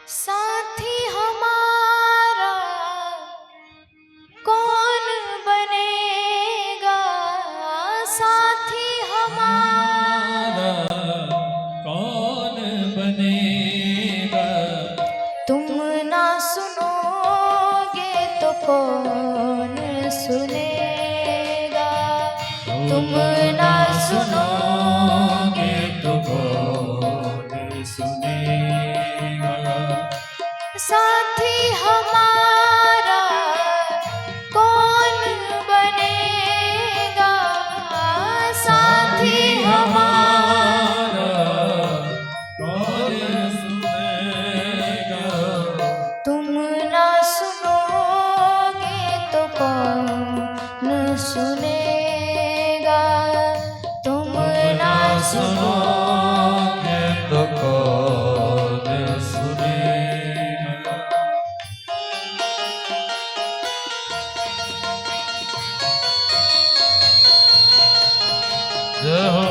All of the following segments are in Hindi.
साथी हमारा कौन बनेगा, साथी हमारा कौन बनेगा। तुम ना सुनोगे तो कौन सुनेगा, तुम ना सुनोगे तो कौन सुनेगा। साथी हमारा कौन बनेगा, साथी हमारा कौन सुनेगा। तुम ना सुनोगे तो कौन सुनेगा, तुम ना सुनोगे तो कौन सुनेगा। जय हो।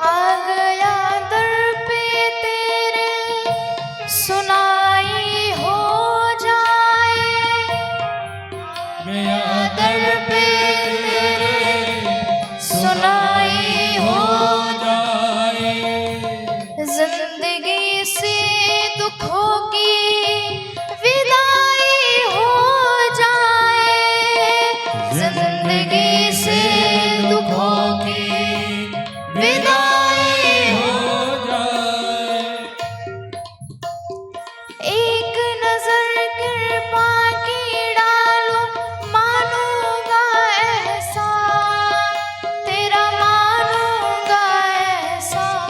आ गया दर पे तेरे सुनाई हो जाए, गया दर पे तेरे सुनाई हो जाए। जिंदगी से दुखों की विदाई हो जाए, जिंदगी से दुखों की विदाई हो जाए। एक नजर कृपा की डालो, मानूंगा एहसान तेरा, मानूंगा एहसान।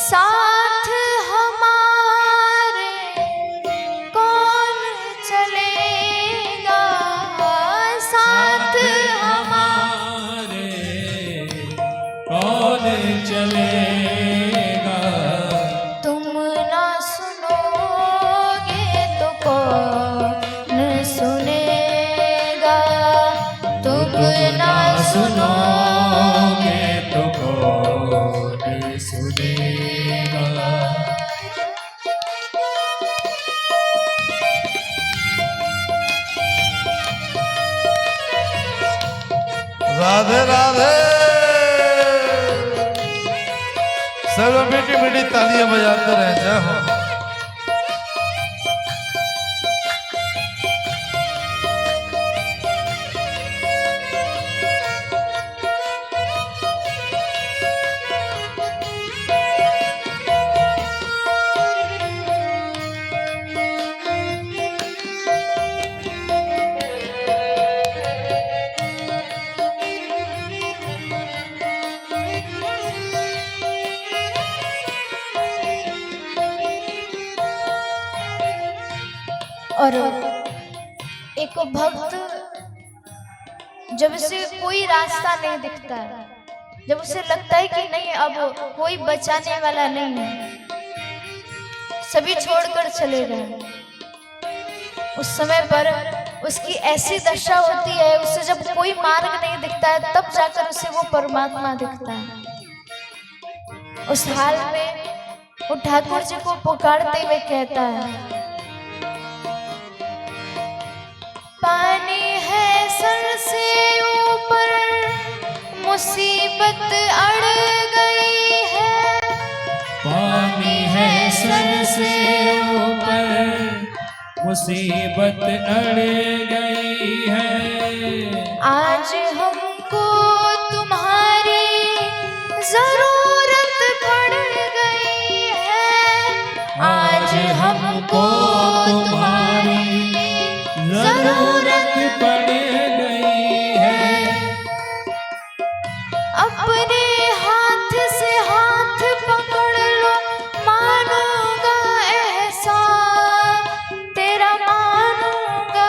साथ हमारे कौन चलेगा, साथ हमारे कौन चलेगा। तुम ना सुनोगे तो कौन सुनेगा, तुम ना सुनोगे तो कौन सुनेगा। राधे राधे। सब लोग मीठी मीठी तालियां बजाते रहे। जय हो। और एक भक्त जब उसे कोई रास्ता नहीं दिखता है, जब उसे लगता है कि नहीं अब कोई बचाने वाला नहीं है, सभी छोड़कर चले गए, उस समय पर उसकी ऐसी दशा होती है, उसे जब कोई मार्ग नहीं दिखता है तब जाकर उसे वो परमात्मा दिखता है। उस हाल में वो ठाकुर जी को पुकारते हुए कहता है, पानी है सर से ऊपर मुसीबत अड़ गई है, पानी है सर से ऊपर मुसीबत अड़ गई है। आज हमको तुम्हारी जरूरत पड़ गई है, आज हमको तुम्हारी जरूरत पड़ गई है। अपने हाथ से हाथ पकड़ लो, मानूंगा एहसान तेरा, मानूंगा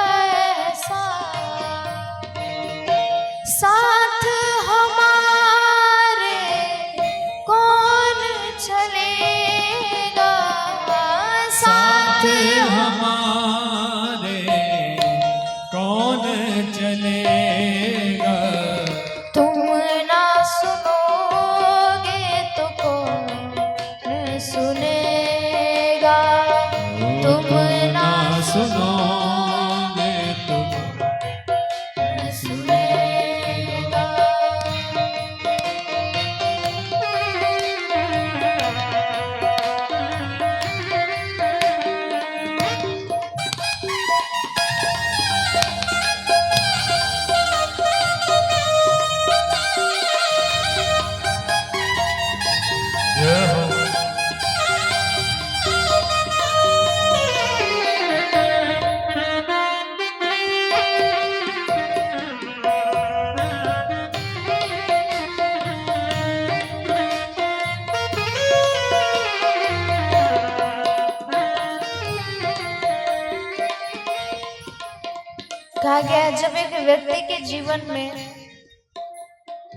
कहा गया है, जब एक व्यक्ति के जीवन में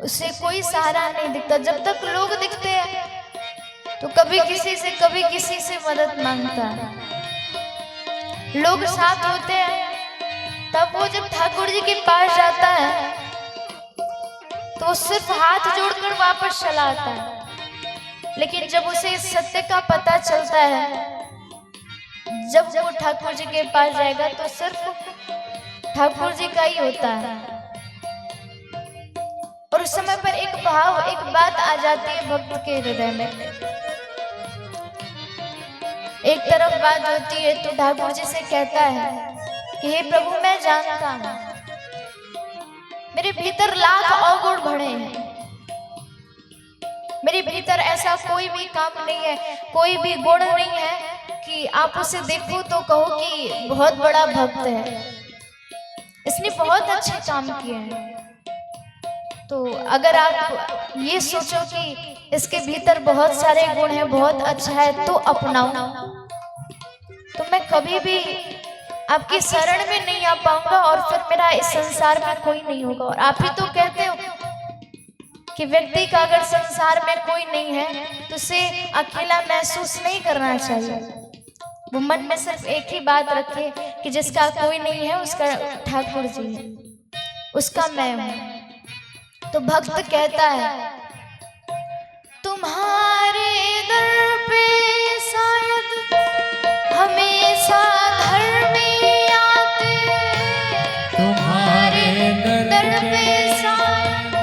उसे कोई सहारा नहीं दिखता, जब तक लोग दिखते हैं तो कभी किसी से मदद मांगता है, लोग साथ होते हैं, तब वो जब ठाकुर जी के पास जाता है तो सिर्फ हाथ जोड़कर वापस चला आता है। लेकिन जब उसे इस सत्य का पता चलता है, जब वो ठाकुर जी के पास जाएगा तो सिर्फ ठाकुर जी का ही होता है। और उस समय पर एक बात आ जाती है भक्त के हृदय में। एक तरफ बात होती है तो ठाकुर जी से कहता है कि हे प्रभु, मैं जानता हूं मेरे भीतर लाख अवगुण भरे हैं, मेरे भीतर ऐसा कोई भी काम नहीं है, कोई भी गुण नहीं है कि आप उसे देखो तो कहो कि बहुत बड़ा भक्त है, इसने बहुत अच्छे काम किए हैं। तो अगर आप ये सोचो कि इसके भीतर बहुत सारे गुण हैं, बहुत अच्छा है, तो अपनाओ, तो मैं कभी भी आपकी शरण में नहीं आ पाऊंगा और फिर मेरा इस संसार में कोई नहीं होगा। और आप ही तो कहते हो कि व्यक्ति का अगर संसार में कोई नहीं है तो उसे अकेला महसूस नहीं करना चाहिए। वो मन में सिर्फ एक ही बात रखे कि जिसका कोई नहीं है उसका ठाकुर जी है, उसका मैं हूं। तो भक्त कहता है, तुम्हारे दर पे शायद हमेशा धर्मी आते, तुम्हारे दर पे शायद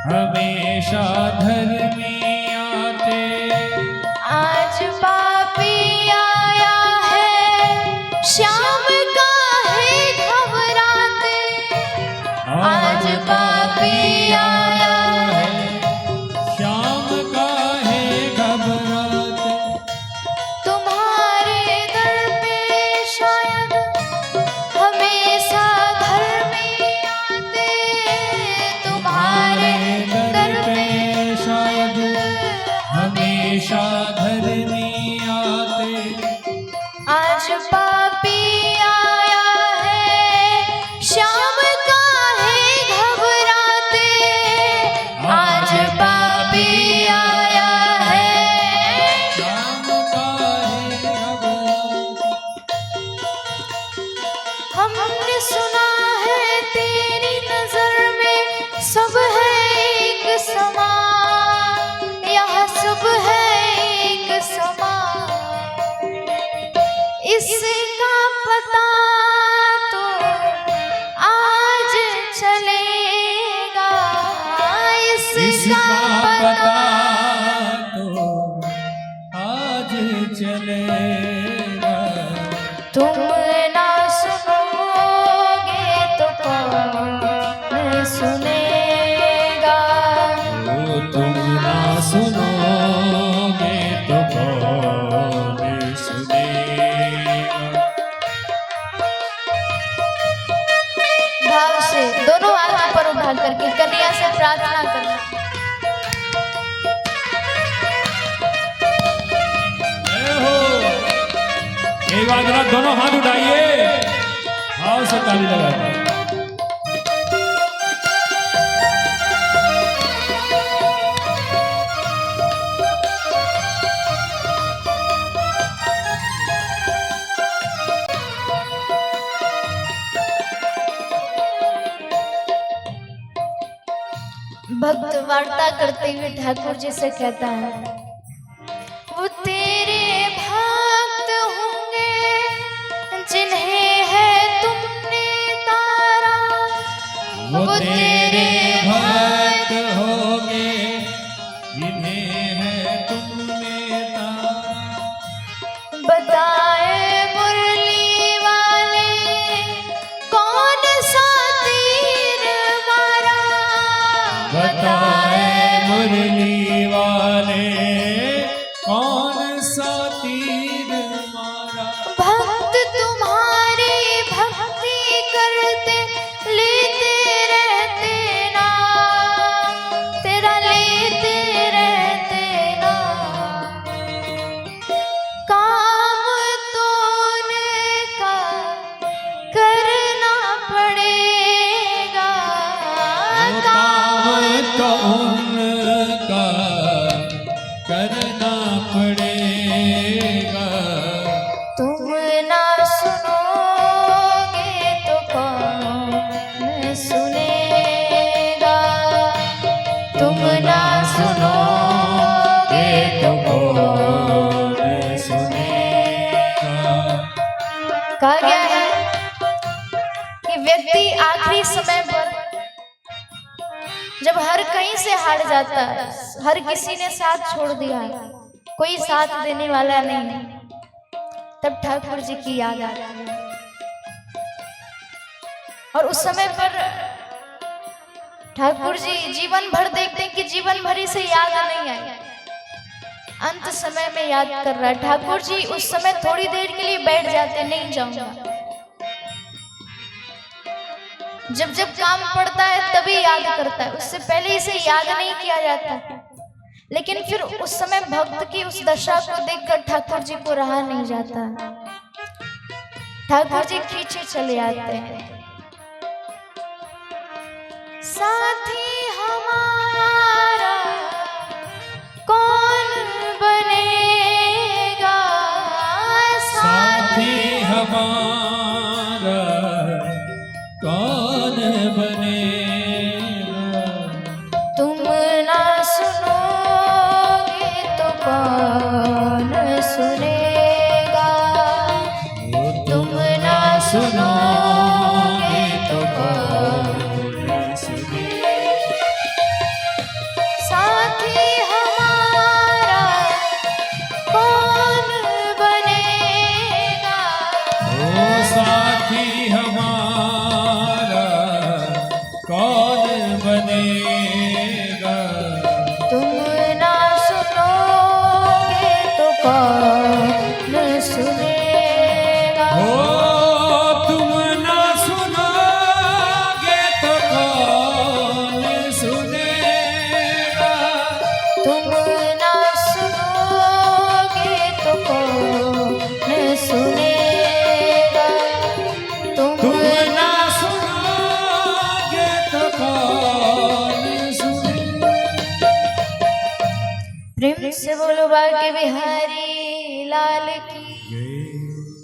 हमेशा धर्मी आते। आज पापी आया है, श्याम काहे घबराते, आज पापी आया है, श्याम काहे घबराते। तुम्हारे दर पे शायद हमेशा धर्मी आते, तुम्हारे दर पे शायद हमेशा धर्मी आते। आज पापी आया है, श्याम काहे घबराते, आज पापी आया है। श्याम काहे घबराते। हमने सुना है तेरी नजर में सब है एक समान, यहाँ सब है एक समान, इसका पता तो आज चलेगा, इसका पता तो आज चलेगा। तुम ना सुनोगे तो कौन सुनेगा, वो तुम ना सुनोगे तो कौन सुनेगा। भाव से दोनों हाथ ऊपर उठा करके कन्या से प्रार्थना करना। जय हो। एक बार जरा दोनों हाथ उठाइए, भाव से ताली लगाइए। भक्त वार्ता करते हुए ठाकुर जी से कहता है, वो तेरे भक्त होंगे जिन्हें है तुमने तारा, वो तेरे भक्त होंगे जिन्हें है तुमने तारा। बताए मुरली वाले कौन सा तीर मारा, बताए मुरली वाले कौन सा तीर मारा। भक्त तुम्हारी भक्ति करते लेते रहते नाम, तेरा लेते रहते नाम, काम तो उनका करना तो उनका करना पड़ेगा। तुम ना सुनोगे तो कौन सुनेगा, तुम ना सुनोगे तो कौन सुनेगा। कहा गया है कि व्यक्ति आखिरी समय पर जब हर कहीं से हार जाता है, हर किसी ने साथ छोड़ दिया, कोई साथ देने वाला नहीं, तब ठाकुर जी की याद आती है। और उस समय पर ठाकुर जी जीवन भर देखते हैं कि जीवन भर इसे याद नहीं आई, अंत समय में याद कर रहा है। ठाकुर जी उस समय थोड़ी देर के लिए बैठ जाते, नहीं जाऊंगा। जब जब काम पड़ता है तभी याद करता है, उससे पहले इसे याद नहीं किया जाता। लेकिन फिर उस समय भक्त की उस दशा को देखकर ठाकुर जी को रहा नहीं जाता, ठाकुर जी खींचे चले आते हैं। साथी हमारा कौन बनेगा, साथी हमारा कौन बनेगा। तुम ना सुनोगे तो कौन सुनेगा, तुम ना सुनोगे तो कौन सुनेगा। साथी हमारा कौन बनेगा, ओ साथी हमारा कौन बनेगा। तुम ना सुनोगे तो कौन सुनेगा, ओ तुम ना सुनोगे तो कौन सुनेगा। तुम ना सुनोगे तो कौन सुनेगा, तुम ना सुनोगे तो कौन सुनेगा। प्रेम से बोलो बाके बिहारी।